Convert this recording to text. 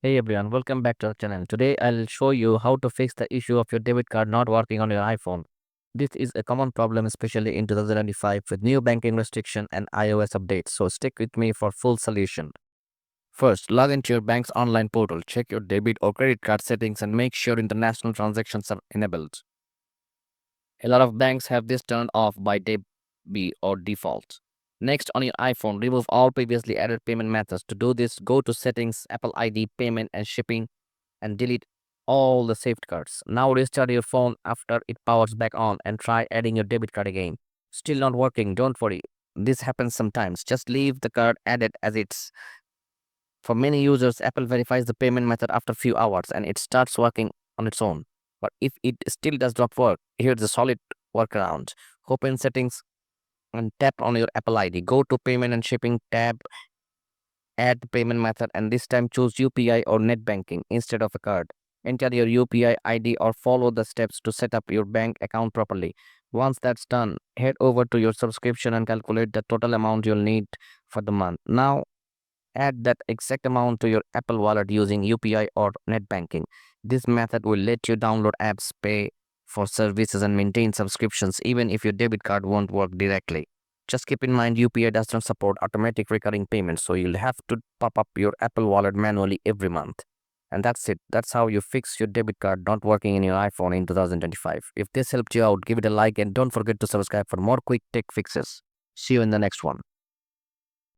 Hey everyone, welcome back to our channel. Today I'll show you how to fix the issue of your debit card not working on your iPhone. This is a common problem especially in 2025 with new banking restriction and iOS updates. So stick with me for full solution. First, log into your bank's online portal, check your debit or credit card settings and make sure international transactions are enabled. A lot of banks have this turned off by Debit or default. Next, on your iPhone, remove all previously added payment methods. To do this, go to Settings, Apple ID, Payment and Shipping and delete all the saved cards. Now restart your phone after it powers back on and try adding your debit card again. Still not working, don't worry. This happens sometimes. Just leave the card added as it's. For many users, Apple verifies the payment method after few hours and it starts working on its own. But if it still does not work, here's a solid workaround. Open settings and tap on your Apple ID. Go to payment and shipping tab, add the payment method, and this time choose UPI or net banking instead of a card. Enter your UPI ID or follow the steps to set up your bank account properly. Once that's done, head over to your subscription and calculate the total amount you'll need for the month. Now, add that exact amount to your Apple Wallet using UPI or net banking. This method will let you download apps, pay for services, and maintain subscriptions even if your debit card won't work directly. Just keep in mind UPI does not support automatic recurring payments, so you'll have to pop up your Apple Wallet manually every month. And that's it. That's how you fix your debit card not working in your iPhone in 2025. If this helped you out, give it a like and don't forget to subscribe for more quick tech fixes. See you in the next one.